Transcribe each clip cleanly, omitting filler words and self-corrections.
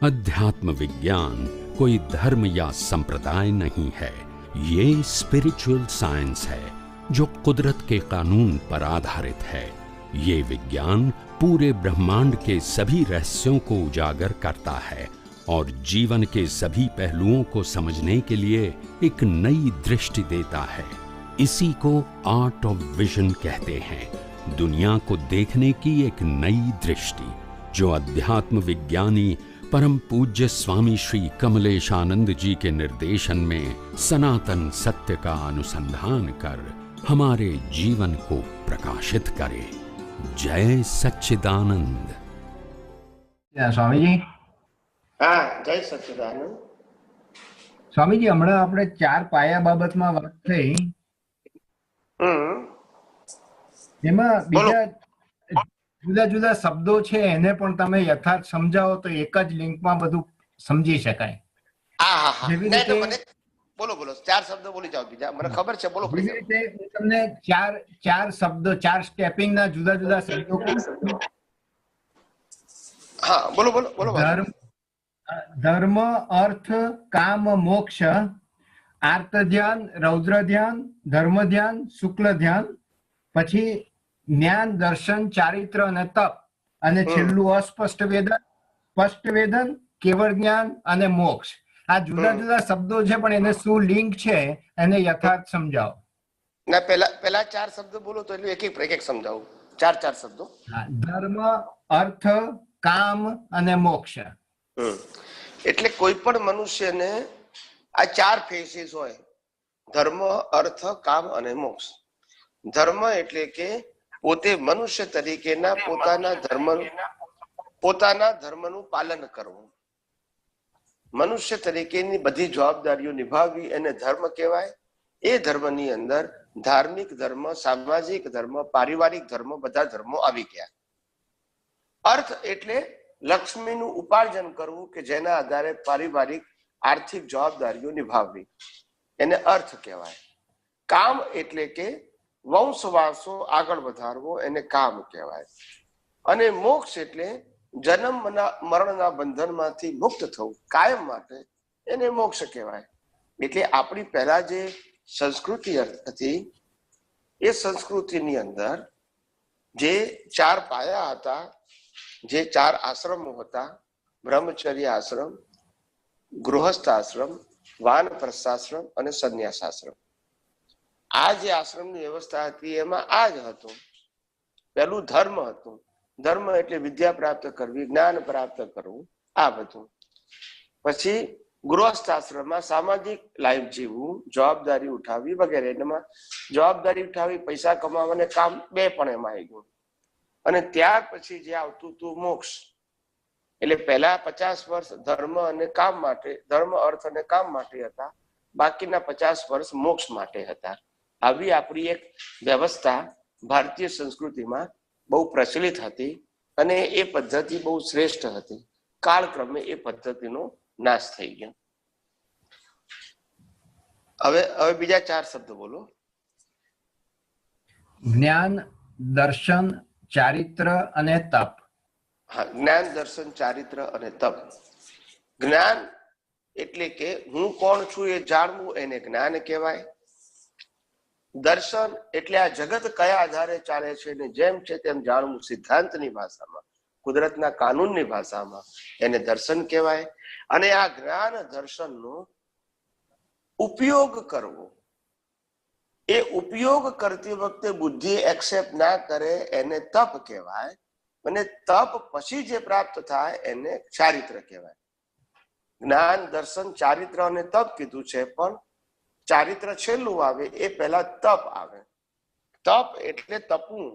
अध्यात्म विज्ञान कोई धर्म या संप्रदाय नहीं है, ये स्पिरिचुअल साइंस है जो कुदरत के कानून पर आधारित है। ये विज्ञान पूरे ब्रह्मांड के सभी रहस्यों को उजागर करता है और जीवन के सभी पहलुओं को समझने के लिए एक नई दृष्टि देता है। इसी को आर्ट ऑफ विजन कहते हैं, दुनिया को देखने की एक नई दृष्टि, जो अध्यात्म विज्ञानी परम पूज्य स्वामी श्री कमलेशानंद जी के निर्देशन में सनातन सत्य का अनुसंधान कर हमारे जीवन को प्रकाशित करे। जय सच्चिदानंद। स्वामी जी। हाँ, जय सच्चिदानंद। स्वामी जी, हमણાં આપણે ચાર પાયા બાબતમાં વાત થઈ, એમાં બીજા જુદા જુદા શબ્દો છે એને પણ તમે યથાર્થ સમજાવો તો એક જ લિંકમાં બધું સમજી શકાય। જેવી રીતે બોલો બોલો, ચાર શબ્દો બોલી જાઓ, બીજા મને ખબર છે, બોલો। જેવી રીતે હું તમને ચાર શબ્દો, ચાર સ્ટેપિંગના જુદા જુદા શબ્દો કહું। હા, બોલો બોલો બોલો। ધર્મ, અર્થ, કામ, મોક્ષ, આર્ત ધ્યાન, રૌદ્ર ધ્યાન, ધર્મ ધ્યાન, શુક્લ ધ્યાન, પછી જ્ઞાન, દર્શન, ચારિત્ર અને તપ, અને છેલ્લું અસ્પષ્ટ વેદન, સ્પષ્ટ વેદન, કેવળ જ્ઞાન અને મોક્ષ। આ જુદા જુદા શબ્દો છે, પણ એને શું લિંક છે એને યથાર્થ સમજાવો। ના, પહેલા ચાર શબ્દો બોલો તો એટલે એક એક સમજાવું। ચાર શબ્દો। ધર્મ, અર્થ, કામ અને મોક્ષ। એટલે કોઈ પણ મનુષ્યને આ ચાર ફેસીસ હોય, ધર્મ, અર્થ, કામ અને મોક્ષ। ધર્મ એટલે કે પોતે મનુષ્ય તરીકેના પોતાના ધર્મનું પાલન કરવું, મનુષ્ય તરીકેની બધી જવાબદારીઓ નિભાવવી એને ધર્મ કહેવાય। એ ધર્મની અંદર ધાર્મિક ધર્મ, સામાજિક ધર્મ, પારિવારિક ધર્મ, બધા ધર્મો આવી ગયા। અર્થ એટલે લક્ષ્મીનું ઉપાર્જન કરવું કે જેના આધારે પારિવારિક આર્થિક જવાબદારીઓ નિભાવવી, એને અર્થ કહેવાય। કામ એટલે કે વંશ વારસો આગળ વધારવો, એને કામ કહેવાય। અને મોક્ષ એટલે જન્મ મરણના બંધનમાંથી મુક્ત થવું કાયમ માટે, એને મોક્ષ કહેવાય। એટલે આપણી પહેલા જે સંસ્કૃતિ હતી એ સંસ્કૃતિની અંદર જે ચાર પાયા હતા, જે ચાર આશ્રમો હતા, બ્રહ્મચર્ય આશ્રમ, ગૃહસ્થ આશ્રમ, વાનપ્રસ્થાશ્રમ અને સંન્યાસ આશ્રમ, આ જે આશ્રમની વ્યવસ્થા હતી એમાં આ જ હતું। પહેલું ધર્મ હતું, ધર્મ એટલે વિદ્યા પ્રાપ્ત કરવી, જ્ઞાન પ્રાપ્ત કરવું, આ બધું। પછી ગૃહસ્થ આશ્રમમાં સામાજિક લાઈફ જીવવું, જવાબદારી ઉઠાવવી વગેરે, એમાં જવાબદારી ઉઠાવી, પૈસા કમાવા અને કામ બે પણ એમાં આવી ગયું। અને ત્યાર પછી જે આવતું હતું મોક્ષ, એટલે પહેલા 50 વર્ષ ધર્મ અને કામ માટે, ધર્મ, અર્થ અને કામ માટે હતા, બાકીના 50 વર્ષ મોક્ષ માટે હતા। આવી આપણી એક વ્યવસ્થા ભારતીય સંસ્કૃતિમાં બહુ પ્રચલિત હતી અને એ પદ્ધતિ બહુ શ્રેષ્ઠ હતી। કાળક્રમે એ પદ્ધતિનો નાશ થઈ ગયો। હવે બીજા ચાર શબ્દો બોલો। જ્ઞાન, દર્શન, ચારિત્ર અને તપ। હા, જ્ઞાન, દર્શન, ચારિત્ર અને તપ। જ્ઞાન એટલે કે હું કોણ છું એ જાણવું, એને જ્ઞાન કહેવાય। દર્શન એટલે આ જગત કયા આધારે ચાલે છે ને જેમ છે તેમ જાણવું, સિદ્ધાંતની ભાષામાં, કુદરતના કાનૂનની ભાષામાં, એને દર્શન કહેવાય। અને આ જ્ઞાન દર્શનનો ઉપયોગ કરવો, એ ઉપયોગ કરતી વખતે બુદ્ધિ એક્સેપ્ટ ના કરે એને તપ કહેવાય। અને તપ પછી જે પ્રાપ્ત થાય એને ચારિત્ર કહેવાય। જ્ઞાન, દર્શન, ચારિત્ર અને તપ કીધું છે, પણ ચારિત્ર છેલ્લું આવે, એ પહેલા તપ આવે। તપ એટલે તપવું।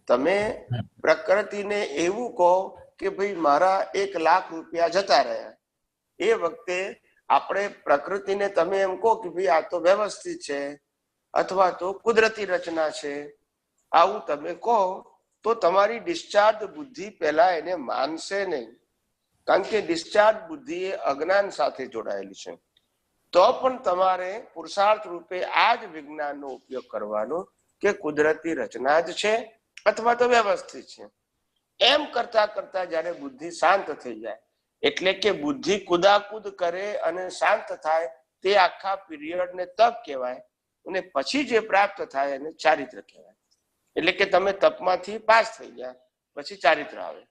તમે પ્રકૃતિને એવું કહો કે ભાઈ મારા 1 લાખ રૂપિયા જતા રહ્યા, એ વખતે આપણે પ્રકૃતિને તમે એમ કહો કે ભાઈ આ તો વ્યવસ્થિત છે અથવા તો કુદરતી રચના છે, આવું તમે કહો તો તમારી ડિસ્ચાર્જ બુદ્ધિ પહેલા એને માનશે નહીં, કારણ કે ડિસ્ચાર્જ બુદ્ધિ એ અજ્ઞાન સાથે જોડાયેલી છે। તો પણ તમારે પુરુષાર્થ રૂપે આ જ વિજ્ઞાનનો ઉપયોગ કરવાનો કે કુદરતી રચના જ છે અથવા તો વ્યવસ્થિત છે। એમ કરતા કરતા જયારે બુદ્ધિ શાંત થઈ જાય એટલે કે બુદ્ધિ કુદાકુદ કરે અને શાંત થાય તે આખા પીરિયડ ને તપ કહેવાય, અને પછી જે પ્રાપ્ત થાય એને ચારિત્ર કહેવાય. એટલે કે તમે તપમાંથી પાસ થઈ ગયા પછી ચારિત્ર આવે.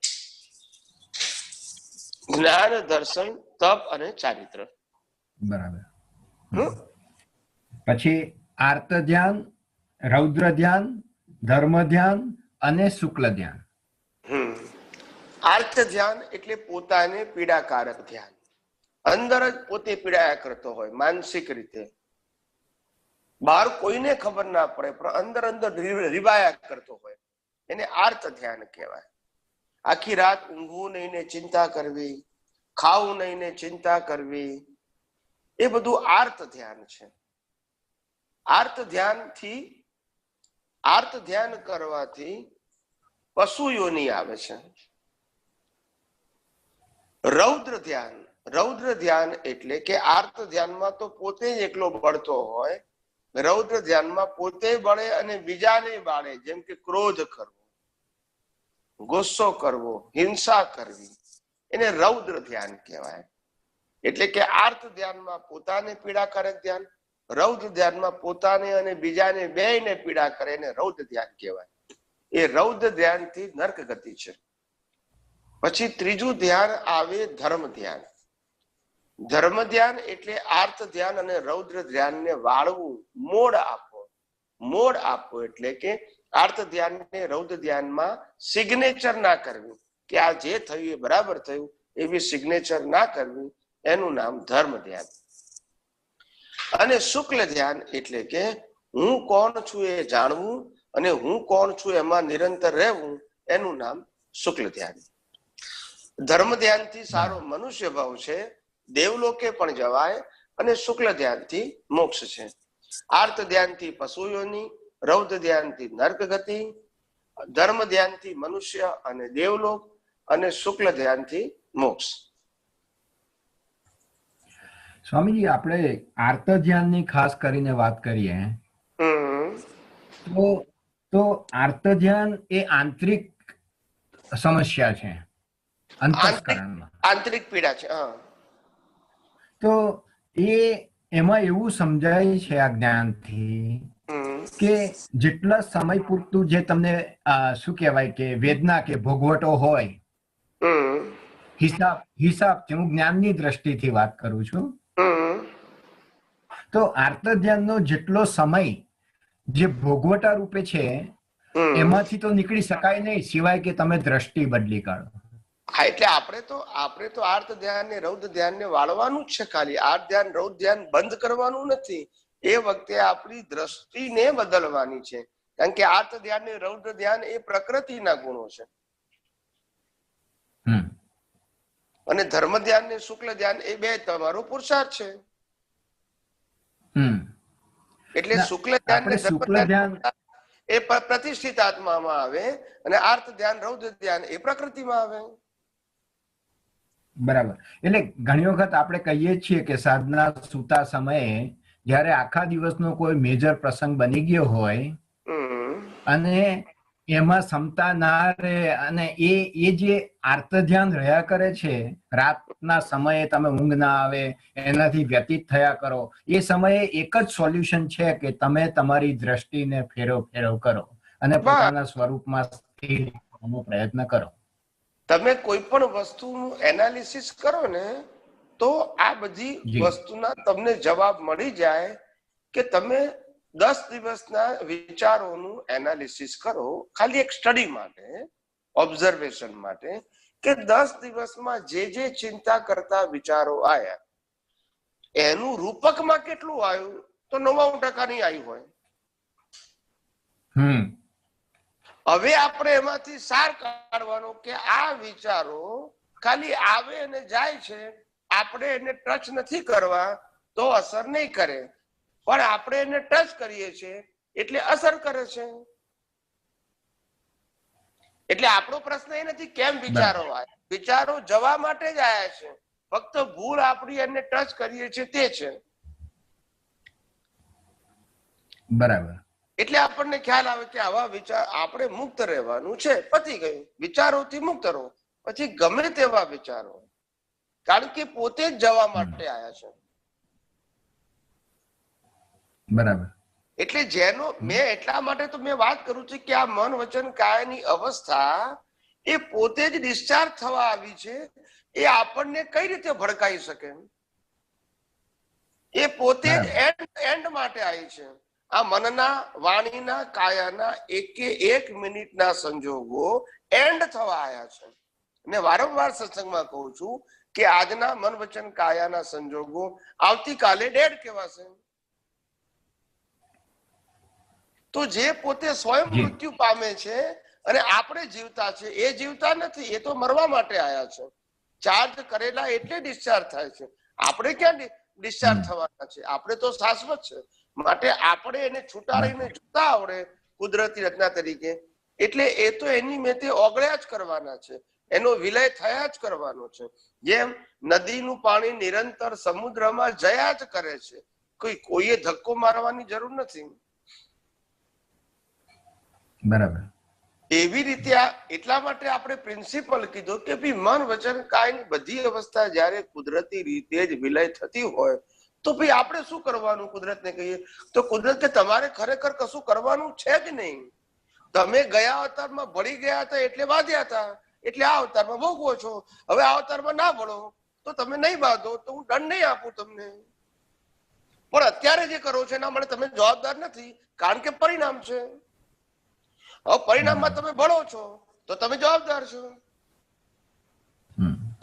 જ્ઞાન, દર્શન, તપ અને ચારિત્ર. બરાબર. પછી આર્ત ધ્યાન, રૌદ્ર ધ્યાન, ધર્મ ધ્યાન અને શુક્લ ધ્યાન. આર્ત ધ્યાન એટલે પોતાને પીડાકારક ધ્યાન. અંદર જ પોતે પીડાયા કરતો હોય માનસિક રીતે, બહાર કોઈને ખબર ના પડે પણ અંદર અંદર રીવાયા કરતો હોય, એને આર્ત ધ્યાન કહેવાય. આખી રાત ઊંઘવું નહીં ને ચિંતા કરવી, ખાવું નહીં ને ચિંતા કરવી, એ બધું આર્ત ધ્યાન છે. આર્ત ધ્યાન કરવાથી પશુ યોની આવે છે. રૌદ્ર ધ્યાન એટલે કે આર્ત ધ્યાનમાં તો પોતે જ એકલો બળતો હોય, રૌદ્ર ધ્યાનમાં પોતે બળે અને બીજાને બાળે. જેમ કે ક્રોધ કરવો, ગુસ્સો કરવો, હિંસા કરવી, એને રૌદ્ર ધ્યાન કહેવાય. એટલે કે આર્ત ધ્યાનમાં પોતાને પીડાકારક ધ્યાન, રૌદ્ર ધ્યાનમાં પોતાને અને બીજાને બેયને પીડા કરે, એને રૌદ્ર ધ્યાન કહેવાય. એ રૌદ્ર ધ્યાનથી નર્ક ગતિ છે. પછી ત્રીજું ધ્યાન આવે ધર્મ ધ્યાન. ધર્મ ધ્યાન એટલે આર્ત ધ્યાન અને રૌદ્ર ધ્યાનને વાળવું, મોડ આપવો. એટલે કે આર્ત ધ્યાનને રૌદ્ર ધ્યાનમાં સિગ્નેચર ના કરવી, કે આ જે થયું એ બરાબર થયું એવી સિગ્નેચર ના કરવી, એનું નામ ધર્મ ધ્યાન. અને શુક્લ ધ્યાન એટલે કે હું કોણ છું એ જાણવું અને હું કોણ છું એમાં નિરંતર રહેવું, એનું નામ શુક્લ ધ્યાન. ધર્મ ધ્યાનથી સારો મનુષ્ય ભાવ છે, દેવલોકે પણ જવાય, અને શુક્લ ધ્યાનથી મોક્ષ છે. આર્ત ધ્યાનથી પશુઓની, રૌદ્ર ધ્યાનથી નર્ક ગતિ, ધર્મ ધ્યાનથી મનુષ્ય અને દેવલોક, અને શુક્લ ધ્યાનથી મોક્ષ. સ્વામીજી, આપણે આર્ત ધ્યાનની ખાસ કરીને વાત કરીએ તો આર્ત ધ્યાન એ આંતરિક સમસ્યા છે, અંતઃકરણમાં આંતરિક પીડા છે. તો એમાં એવું સમજાય છે આ જ્ઞાનથી કે જેટલા સમય પૂરતું જે તમને શું કહેવાય કે વેદના કે ભોગવટો હોય, હિસાબથી, હું જ્ઞાનની દ્રષ્ટિથી વાત કરું છું, તો આર્ત ધ્યાનનો જેટલો સમય જે ભોગવટા રૂપે છે એમાંથી તો નીકળી શકાય નહીં, સિવાય કે તમે દ્રષ્ટિ બદલી કાઢો. હા, એટલે આપણે તો આર્ત ધ્યાન ને રૌદ્ર ધ્યાન ને વાળવાનું જ છે. ખાલી આર્ત ધ્યાન રૌદ્ર ધ્યાન બંધ કરવાનું નથી. એ વખતે આપણી દ્રષ્ટિને બદલવાની છે. કારણ કે આર્ત ધ્યાન ને રૌદ્ર ધ્યાન એ પ્રકૃતિના ગુણો છે, અને ધર્મ ધ્યાન ને શુક્લ ધ્યાન એ બે તમારો પુરુષાર્થ છે. એટલે શુક્લ ધ્યાન એ પ્રતિષ્ઠિત આત્મામાં આવે, અને આર્ત ધ્યાન રૌદ્ર ધ્યાન એ પ્રકૃતિમાં આવે. બરાબર. એટલે ઘણી વખત આપણે કહીએ છીએ કે સાધના સૂતા સમયે જયારે આખા દિવસનો કોઈ મેજર પ્રસંગ બની ગયો હોય અને એમાં ક્ષમતા ના રહે, અને એ જે આર્ત ધ્યાન રહ્યા કરે છે, રાતના સમયે તમે ઊંઘ ના આવે, એનાથી વ્યતીત થયા કરો, એ સમયે એક જ સોલ્યુશન છે કે તમે તમારી દ્રષ્ટિને ફેરવ કરો અને પોતાના સ્વરૂપમાં સ્થિર થવાનો પ્રયત્ન કરો. તમે કોઈ પણ વસ્તુનું એનાલિસિસ કરો ને તો આ બધી વસ્તુના તમને જવાબ મળી જાય. કે તમે 10 દિવસના વિચારોનું એનાલિસિસ કરો, ખાલી એક સ્ટડી માટે, ઓબ્ઝર્વેશન માટે, કે 10 દિવસમાં જે ચિંતા કરતા વિચારો આયા એનું રૂપકમાં કેટલું આવ્યું, તો 99% નહીં આવ્યું હોય. હવે આપણે એમાંથી સાર કાઢવાનો કે આ વિચારો ખાલી આવે અને જાય છે, આપણે એને ટચ નથી કરવા તો અસર નહીં કરે, પણ આપણે એને ટચ કરીએ છીએ એટલે અસર કરે છે. એટલે આપણો પ્રશ્ન એ નથી કેમ વિચારો આવ્યા, વિચારો જવા માટે જ આવ્યા છે, ફક્ત ભૂલ આપણી એને ટચ કરીએ છીએ તે છે. બરાબર. એટલે આપણને ખ્યાલ આવે કે આવા વિચાર આપણે મુક્ત રહેવાનું છે, પતી ગયું. વિચારોથી મુક્ત રહો, પછી ગમે તેવા વિચારો. કારણ કે પોતે જ જવા માટે આવ્યા છે. બરાબર. એટલે જેનો મેં એટલા માટે તો મેં વાત કરું છું કે આ મન વચન કાયાની અવસ્થા એ પોતે જ ડિસ્ચાર્જ થવા આવી છે. એ આપણને કઈ રીતે ભડકાઈ શકે? એ પોતે જ એન્ડ માટે આવી છે. આ મનના, વાણીના, કાયાના એકે એક મિનિટના સંજોગો એન્ડ થવા આવ્યા છે. ને વારંવાર સત્સંગમાં કહું છું કે આજના મન વચન કાયાના સંજોગો આવતીકાલે ડેડ કહેવાશે. તો જે પોતે સ્વયં મૃત્યુ પામે છે અને આપણે જીવતા છે, એ જીવતા નથી, એ તો મરવા માટે આવ્યા છે. ચાર્જ કરેલા એટલે ડિસ્ચાર્જ થાય છે. આપણે ક્યાં ડિસ્ચાર્જ થવાના છે? આપણે તો શાશ્વત છે. માટે આપણે એને છૂટાડીને જોતા આવડે કુદરતી રચના તરીકે, એટલે એ તો એની મેતે ઓગળ્યા જ કરવાના છે, એનો વિલય થયા જ કરવાનો છે. જેમ નદીનું પાણી નિરંતર સમુદ્રમાં જયા જ કરે છે, કોઈએ ધક્કો મારવાની જરૂર નથી. બરાબર. એવી રીતે એટલા માટે આપણે પ્રિન્સિપલ કીધું કે ભાઈ મન વચન કાયની બધી અવસ્થા જ્યારે કુદરતી રીતે જ વિલય થતી હોય તો ભાઈ આપણે શું કરવાનું? કુદરતને કહીએ તો કુદરત કે તમારે ખરેખર કશું કરવાનું છે જ નહીં. તમે ગયા અવતારમાં ભળી ગયા હતા એટલે બાંધ્યા હતા, એટલે આ અવતારમાં ભોગવો છો. હવે આ અવતારમાં ના ભળો તો તમે નહીં બાંધો તો હું દંડ નહીં આપું તમને. પણ અત્યારે જે કરો છો એના માટે તમે જવાબદાર નથી, કારણ કે પરિણામ છે. હવે પરિણામમાં તમે ભળો છો તો તમે જવાબદાર છો.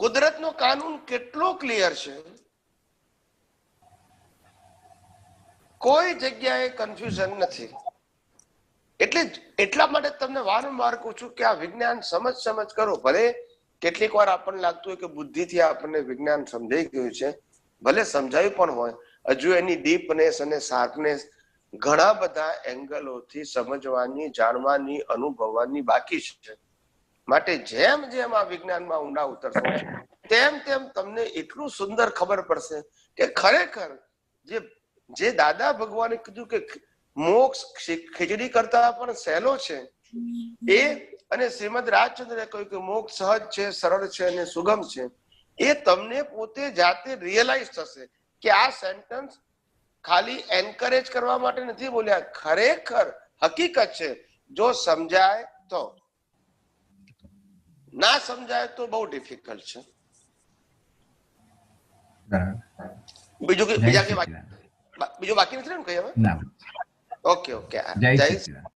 કુદરતનો કાનૂન કેટલો ક્લિયર છે, કોઈ જગ્યાએ કન્ફ્યુઝન નથી. એટલે એટલા માટે તમને વારંવાર કહું છું કે આ વિજ્ઞાન સમજ કરો. ભલે કેટલીક વાર આપણને લાગતું હોય કે બુદ્ધિથી આપણને વિજ્ઞાન સમજાઈ ગયું છે, ભલે સમજાયું પણ હોય, હજુ એની ડીપનેસ અને શાર્પનેસ ઘણા બધા એંગલોથી સમજવાની, જાણવાની, અનુભવવાની બાકી છે. માટે જેમ જેમ આ વિજ્ઞાનમાં ઊંડા ઉતરશો તેમ તેમ તમને એટલું સુંદર ખબર પડશે કે ખરેખર જે દાદા ભગવાને કીધું કે મોક્ષ ખીચડી કરતા પણ સહેલો છે, એ અને શ્રીમદ રાજચંદ્રે કહ્યું કે મોક્ષ સહજ છે, સરળ છે અને સુગમ છે, એ તમને પોતે જાતે રિયલાઇઝ થશે કે આ સેન્ટેન્સ ખાલી એન્કરેજ કરવા માટે નથી બોલ્યા, ખરેખર હકીકત છે. જો સમજાય તો, ના સમજાય તો બહુ ડિફિકલ્ટ છે. બીજું બાકી નથી ને કઈ હવે? ઓકે. જય સચિદાનંદ.